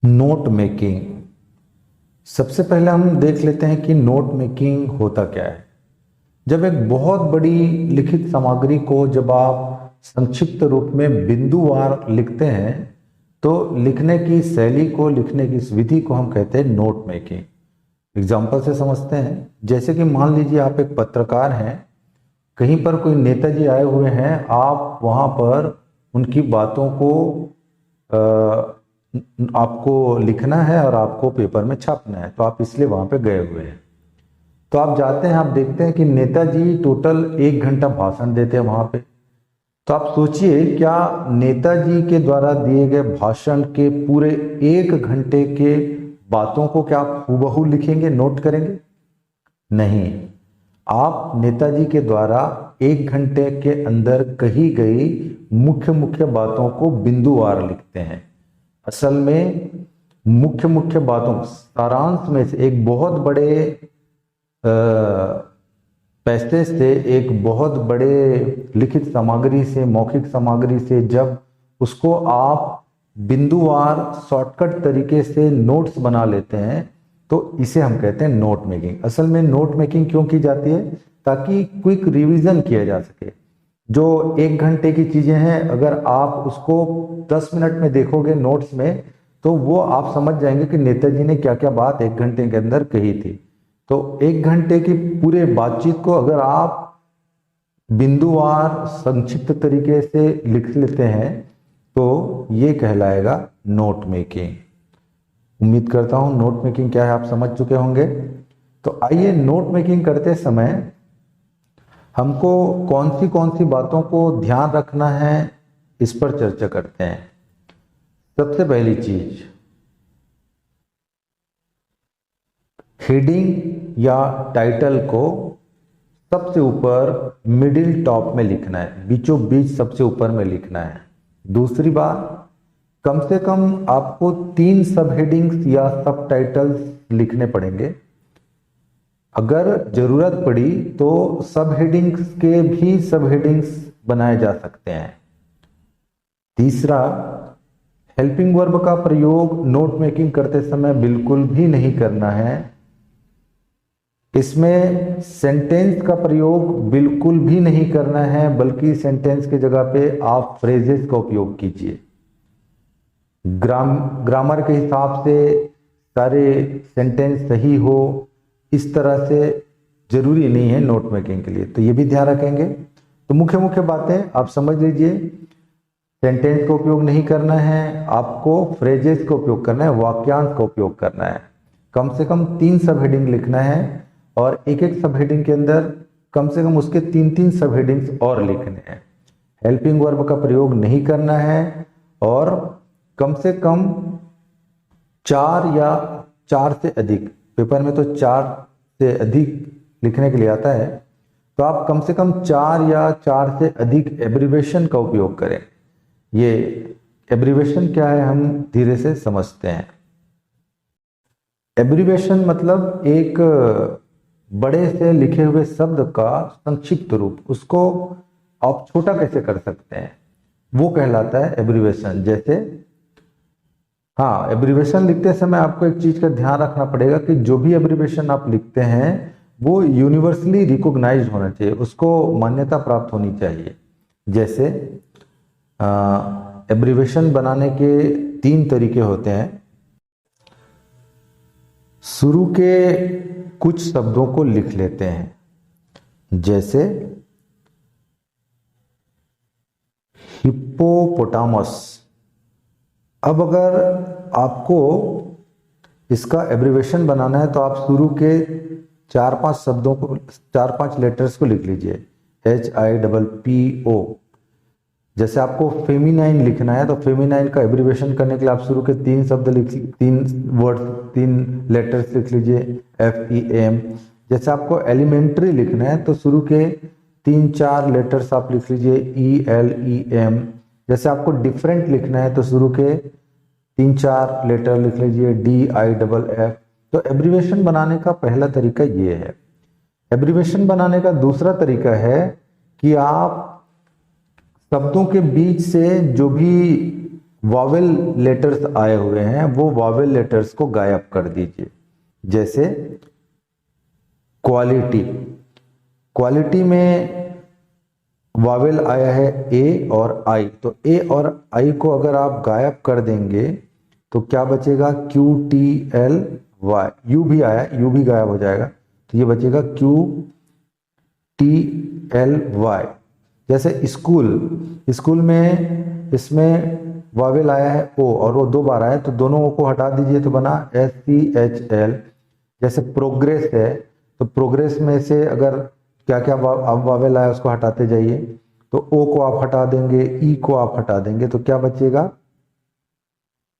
Note making. सबसे पहले हम देख लेते हैं कि नोट मेकिंग होता क्या है। जब एक बहुत बड़ी लिखित सामग्री को जब आप संक्षिप्त रूप में बिंदुवार लिखते हैं तो लिखने की शैली को, लिखने की इस विधि को हम कहते हैं नोट मेकिंग। एग्जाम्पल से समझते हैं। जैसे कि मान लीजिए आप एक पत्रकार हैं, कहीं पर कोई नेताजी आए हुए हैं, आप वहां पर उनकी बातों को आपको लिखना है और आपको पेपर में छापना है, तो आप इसलिए वहां पे गए हुए हैं। तो आप जाते हैं, आप देखते हैं कि नेताजी टोटल 1 घंटा भाषण देते हैं वहां पे। तो आप सोचिए, क्या नेताजी के द्वारा दिए गए भाषण के पूरे 1 घंटे के बातों को क्या आप हूबहू लिखेंगे, नोट करेंगे? नहीं। आप नेताजी के द्वारा 1 घंटे के अंदर कही गई मुख्य मुख्य बातों को बिंदुवार लिखते हैं। असल में मुख्य मुख्य बातों, सारांश में से एक बहुत बड़े पैसे से, एक बहुत बड़े लिखित सामग्री से, मौखिक सामग्री से जब उसको आप बिंदुवार शॉर्टकट तरीके से नोट्स बना लेते हैं तो इसे हम कहते हैं नोट मेकिंग। असल में नोट मेकिंग क्यों की जाती है? ताकि क्विक रिवीजन किया जा सके। जो 1 घंटे की चीजें हैं, अगर आप उसको 10 मिनट में देखोगे नोट्स में, तो वो आप समझ जाएंगे कि नेताजी ने क्या क्या बात 1 घंटे के अंदर कही थी। तो 1 घंटे की पूरे बातचीत को अगर आप बिंदुवार संक्षिप्त तरीके से लिख लेते हैं तो ये कहलाएगा नोट मेकिंग। उम्मीद करता हूं नोट मेकिंग क्या है आप समझ चुके होंगे। तो आइए, नोट मेकिंग करते समय हमको कौन सी बातों को ध्यान रखना है, इस पर चर्चा करते हैं। सबसे पहली चीज, हेडिंग या टाइटल को सबसे ऊपर मिडिल टॉप में लिखना है, बीचों बीच सबसे ऊपर में लिखना है। दूसरी बात, कम से कम आपको 3 सब हेडिंग्स या सब टाइटल्स लिखने पड़ेंगे। अगर जरूरत पड़ी तो सब हेडिंग्स के भी सब हेडिंग्स बनाए जा सकते हैं। तीसरा, हेल्पिंग वर्ब का प्रयोग नोट मेकिंग करते समय बिल्कुल भी नहीं करना है। इसमें सेंटेंस का प्रयोग बिल्कुल भी नहीं करना है, बल्कि सेंटेंस की जगह पे आप फ्रेजेस का उपयोग कीजिए। ग्रामर के हिसाब से सारे सेंटेंस सही हो, इस तरह से जरूरी नहीं है नोट मेकिंग के लिए, तो ये भी ध्यान रखेंगे। तो मुख्य मुख्य बातें आप समझ लीजिए। सेंटेंस का उपयोग नहीं करना है, आपको फ्रेजेस का उपयोग करना है, वाक्यांश का उपयोग करना है। कम से कम 3 सब हेडिंग लिखना है और एक एक सब हेडिंग के अंदर कम से कम उसके 3 सब हेडिंग्स और लिखने हैं। हेल्पिंग वर्ब का प्रयोग नहीं करना है और कम से कम 4 या 4 से अधिक, पेपर में तो 4 से अधिक लिखने के लिए आता है, तो आप कम से कम 4 या 4 से अधिक एब्रिवेशन का उपयोग करें। ये एब्रिवेशन क्या है हम धीरे से समझते हैं। एब्रिवेशन मतलब एक बड़े से लिखे हुए शब्द का संक्षिप्त रूप, उसको आप छोटा कैसे कर सकते हैं, वो कहलाता है एब्रिवेशन। जैसे हाँ, एब्रिवेशन लिखते समय आपको एक चीज का ध्यान रखना पड़ेगा कि जो भी एब्रिवेशन आप लिखते हैं वो यूनिवर्सली रिकॉग्नाइज्ड होना चाहिए, उसको मान्यता प्राप्त होनी चाहिए। जैसे एब्रिवेशन बनाने के 3 तरीके होते हैं। शुरू के कुछ शब्दों को लिख लेते हैं, जैसे हिप्पोपोटामस। अब अगर आपको इसका एब्रिवेशन बनाना है तो आप शुरू के 4-5 शब्दों को, 4-5 लेटर्स को लिख लीजिए, HIPPO। जैसे आपको फेमिनाइन लिखना है तो फेमिनाइन का एब्रिवेशन करने के लिए आप शुरू के 3 शब्द लिख, 3 वर्ड, 3 लेटर्स लिख लीजिए, FEM। जैसे आपको एलिमेंट्री लिखना है तो शुरू के 3-4 लेटर्स आप लिख लीजिए, ELEM। जैसे आपको डिफरेंट लिखना है तो शुरू के 3-4 लेटर लिख लीजिए, DIFF। तो एब्रिवेशन बनाने का पहला तरीका ये है। एब्रिवेशन बनाने का दूसरा तरीका है कि आप शब्दों के बीच से जो भी वॉवेल लेटर्स आए हुए हैं वो वॉवेल लेटर्स को गायब कर दीजिए। जैसे क्वालिटी, क्वालिटी में वॉवेल आया है ए और आई, तो ए और आई को अगर आप गायब कर देंगे तो क्या बचेगा, Q T L Y. U भी आया, यू भी गायब हो जाएगा, तो ये बचेगा क्यू टी एल वाई। जैसे स्कूल, स्कूल में इसमें वॉवेल आया है ओ और वो 2 बार आया, तो दोनों को हटा दीजिए तो बना एस सी एच एल। जैसे प्रोग्रेस है, तो प्रोग्रेस में से अगर क्या क्या वॉवेल आया उसको हटाते जाइए, तो ओ को आप हटा देंगे, ई को आप हटा देंगे, तो क्या बचेगा,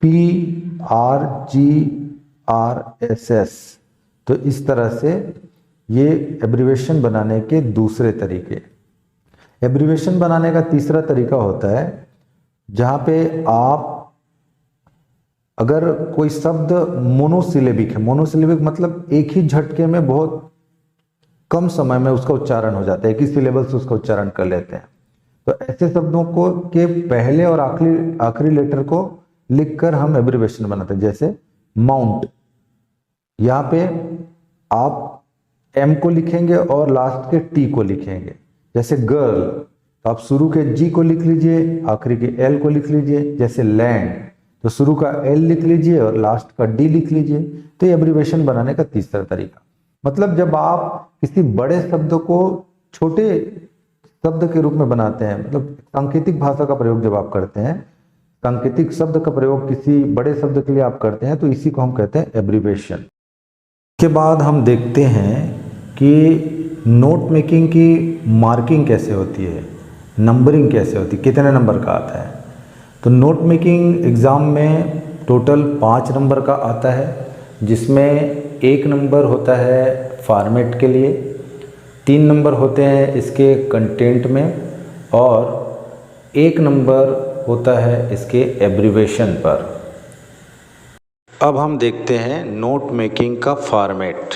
P R G R S S. तो इस तरह से ये एब्रिवेशन बनाने के दूसरे तरीके। एब्रिवेशन बनाने का तीसरा तरीका होता है जहां पे आप अगर कोई शब्द मोनोसिलेबिक है, मोनोसिलेबिक मतलब एक ही झटके में बहुत कम समय में उसका उच्चारण हो जाता है, एक ही सिलेबल से उसका उच्चारण कर लेते हैं, तो ऐसे शब्दों को के पहले और आखिरी लेटर को लिखकर हम एब्रिवेशन बनाते हैं। जैसे माउंट, यहाँ पे आप एम को लिखेंगे और लास्ट के टी को लिखेंगे। जैसे गर्ल, तो आप शुरू के जी को लिख लीजिए, आखिरी के एल को लिख लीजिए। जैसे लैंड, तो शुरू का एल लिख लीजिए और लास्ट का डी लिख लीजिए। तो ये एब्रिवेशन बनाने का तीसरा तरीका। मतलब जब आप किसी बड़े शब्द को छोटे शब्द के रूप में बनाते हैं, मतलब सांकेतिक भाषा का प्रयोग जब आप करते हैं, सांकेतिक शब्द का प्रयोग किसी बड़े शब्द के लिए आप करते हैं, तो इसी को हम कहते हैं एब्रिवेशन। के बाद हम देखते हैं कि नोट मेकिंग की मार्किंग कैसे होती है, नंबरिंग कैसे होती है, कितने नंबर का आता है। तो नोट मेकिंग एग्ज़ाम में टोटल 5 नंबर का आता है, जिसमें 1 नंबर होता है फॉर्मेट के लिए, 3 नंबर होते हैं इसके कंटेंट में, और 1 नंबर होता है इसके एब्रिवेशन पर। अब हम देखते हैं नोट मेकिंग का फॉर्मेट।